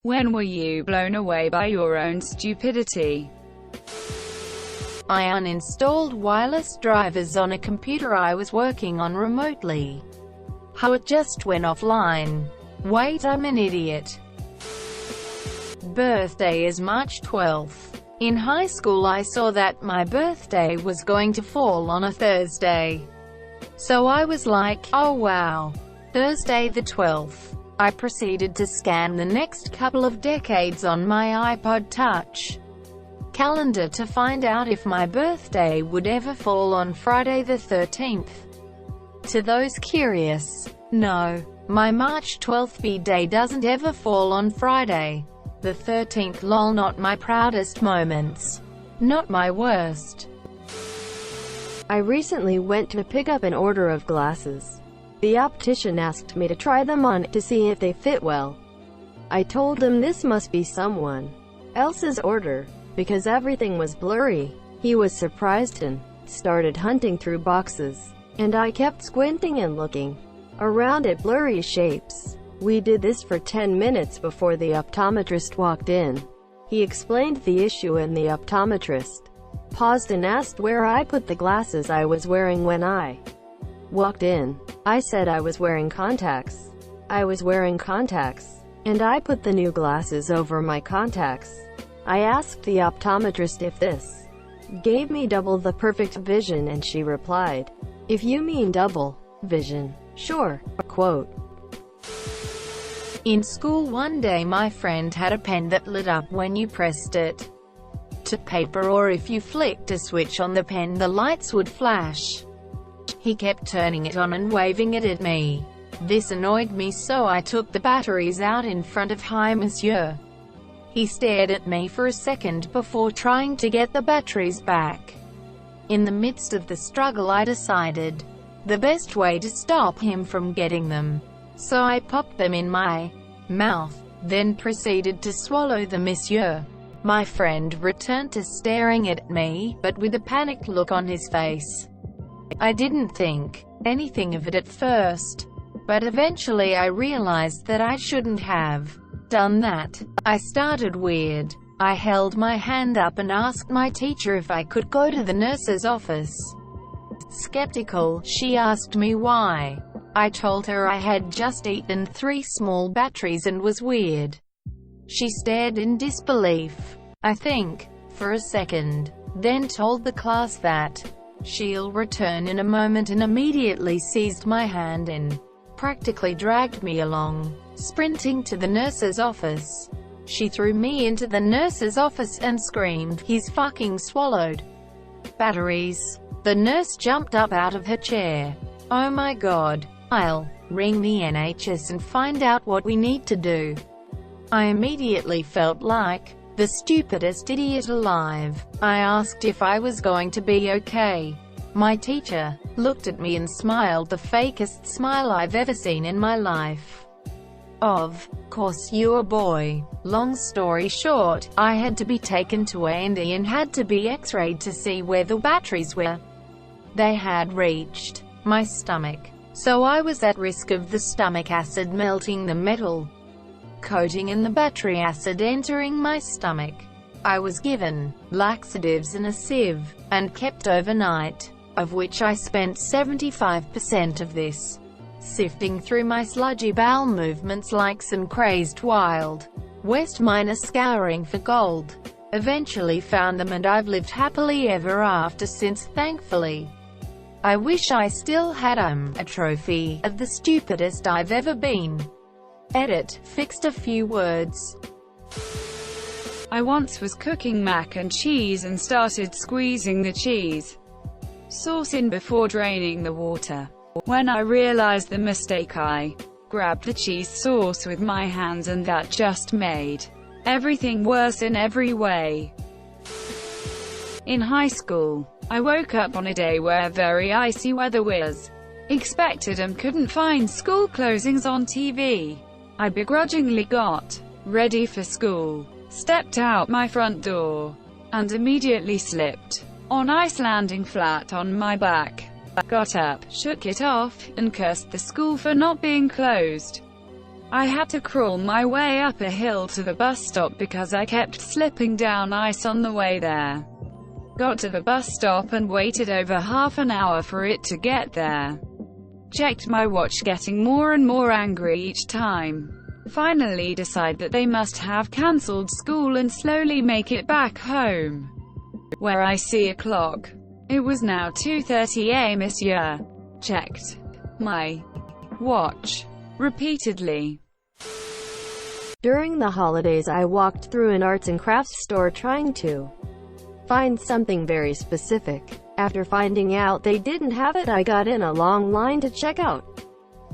When were you blown away by your own stupidity? I uninstalled wireless drivers on a computer I was working on remotely. How it just went offline. Wait, I'm an idiot. Birthday is March 12th. In high school I saw that my birthday was going to fall on a Thursday. So I was like, oh wow, Thursday the 12th. I proceeded to scan the next couple of decades on my iPod Touch calendar to find out if my birthday would ever fall on Friday the 13th. To those curious, no, my March 12th B-Day doesn't ever fall on Friday the 13th. Lol, not my proudest moments. Not my worst. I recently went to pick up an order of glasses. The optician asked me to try them on to see if they fit well. I told him this must be someone else's order, because everything was blurry. He was surprised and started hunting through boxes, and I kept squinting and looking around at blurry shapes. We did this for 10 minutes before the optometrist walked in. He explained the issue and the optometrist paused and asked where I put the glasses I was wearing when I walked in. I said I was wearing contacts. I was wearing contacts, and I put the new glasses over my contacts. I asked the optometrist if this gave me double the perfect vision, and she replied, "If you mean double vision, sure." Quote. In school one day my friend had a pen that lit up when you pressed it to paper, or if you flicked a switch on the pen the lights would flash. He kept turning it on and waving it at me. This annoyed me, so I took the batteries out in front of "Hi monsieur." He stared at me for a second before trying to get the batteries back. In the midst of the struggle I decided the best way to stop him from getting them. So I popped them in my mouth, then proceeded to swallow them. Monsieur. My friend returned to staring at me, but with a panicked look on his face. I didn't think anything of it at first, but eventually I realized that I shouldn't have done that. I started weird. I held my hand up and asked my teacher if I could go to the nurse's office. Skeptical, she asked me why. I told her I had just eaten 3 small batteries and was weird. She stared in disbelief, I think, for a second, then told the class that she'll return in a moment, and immediately seized my hand and practically dragged me along, sprinting to the nurse's office. She threw me into the nurse's office and screamed, "He's fucking swallowed batteries." The nurse jumped up out of her chair. "Oh my god. I'll ring the NHS and find out what we need to do." I immediately felt like the stupidest idiot alive. I asked if I was going to be okay. My teacher looked at me and smiled the fakest smile I've ever seen in my life. Of course you're a boy. Long story short, I had to be taken to A&E and had to be x-rayed to see where the batteries were. They had reached my stomach, so I was at risk of the stomach acid melting the metal coating and the battery acid entering my stomach. I was given laxatives and a sieve, and kept overnight, of which I spent 75% of this sifting through my sludgy bowel movements like some crazed wild West miner scouring for gold. Eventually found them, and I've lived happily ever after since, thankfully. I wish I still had a trophy of the stupidest I've ever been. Edit, fixed a few words. I once was cooking mac and cheese and started squeezing the cheese sauce in before draining the water. When I realized the mistake, I grabbed the cheese sauce with my hands, and that just made everything worse in every way. In high school, I woke up on a day where very icy weather was expected and couldn't find school closings on TV. I begrudgingly got ready for school, stepped out my front door, and immediately slipped on ice, landing flat on my back. Got up, shook it off, and cursed the school for not being closed. I had to crawl my way up a hill to the bus stop because I kept slipping down ice on the way there. Got to the bus stop and waited over half an hour for it to get there. Checked my watch, getting more and more angry each time. Finally decide that they must have cancelled school and slowly make it back home, where I see a clock. It was now 2:30 monsieur. Checked my watch repeatedly. During the holidays I walked through an arts and crafts store trying to find something very specific. After finding out they didn't have it, I got in a long line to check out.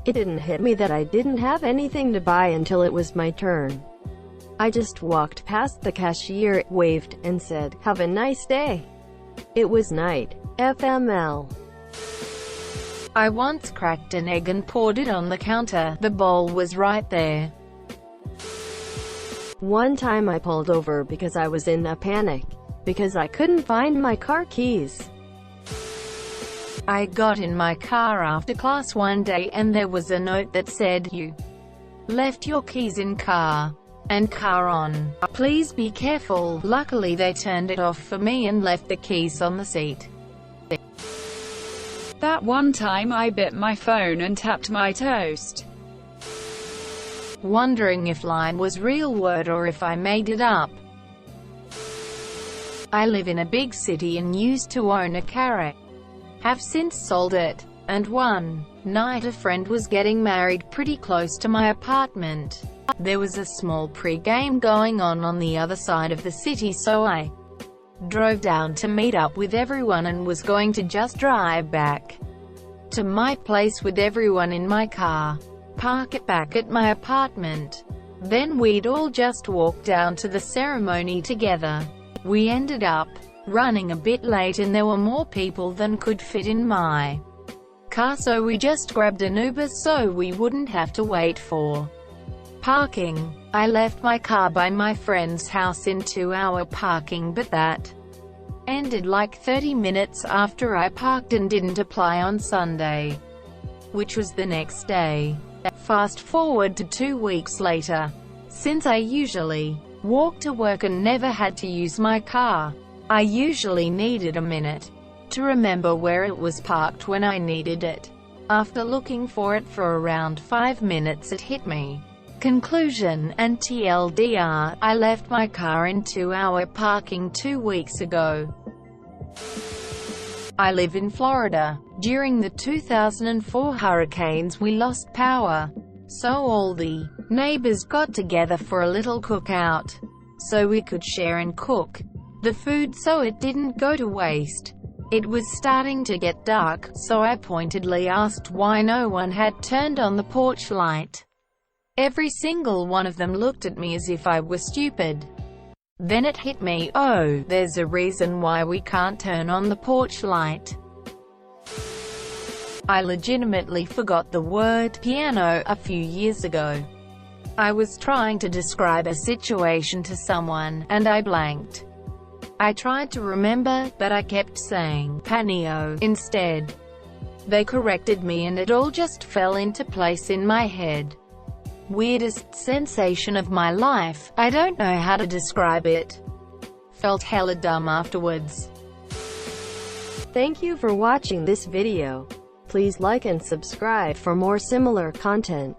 It didn't hit me that I didn't have anything to buy until it was my turn. I just walked past the cashier, waved, and said, "Have a nice day." It was night. FML. I once cracked an egg and poured it on the counter. The bowl was right there. One time I pulled over because I was in a panic, because I couldn't find my car keys. I got in my car after class one day and there was a note that said, "You left your keys in car and car on. Please be careful." Luckily they turned it off for me and left the keys on the seat. That one time I bit my phone and tapped my toast. Wondering if line was real word or if I made it up. I live in a big city and used to own a car. Have since sold it. And one night a friend was getting married pretty close to my apartment. There was a small pre-game going on the other side of the city, so I drove down to meet up with everyone and was going to just drive back to my place with everyone in my car, park it back at my apartment. Then we'd all just walk down to the ceremony together. We ended up running a bit late and there were more people than could fit in my car, so we just grabbed an Uber so we wouldn't have to wait for parking. I left my car by my friend's house in 2-hour parking, but that ended like 30 minutes after I parked and didn't apply on Sunday, which was the next day. Fast forward to 2 weeks later. Since I usually walk to work and never had to use my car, I usually needed a minute to remember where it was parked when I needed it. After looking for it for around 5 minutes it hit me. Conclusion, and TLDR, I left my car in 2-hour parking 2 weeks ago. I live in Florida. During the 2004 hurricanes we lost power, so all the neighbors got together for a little cookout, so we could share and cook the food so it didn't go to waste. It was starting to get dark, so I pointedly asked why no one had turned on the porch light. Every single one of them looked at me as if I were stupid. Then it hit me, oh, there's a reason why we can't turn on the porch light. I legitimately forgot the word piano a few years ago. I was trying to describe a situation to someone, and I blanked. I tried to remember, but I kept saying panio instead. They corrected me and it all just fell into place in my head. Weirdest sensation of my life, I don't know how to describe it. Felt hella dumb afterwards. Thank you for watching this video. Please like and subscribe for more similar content.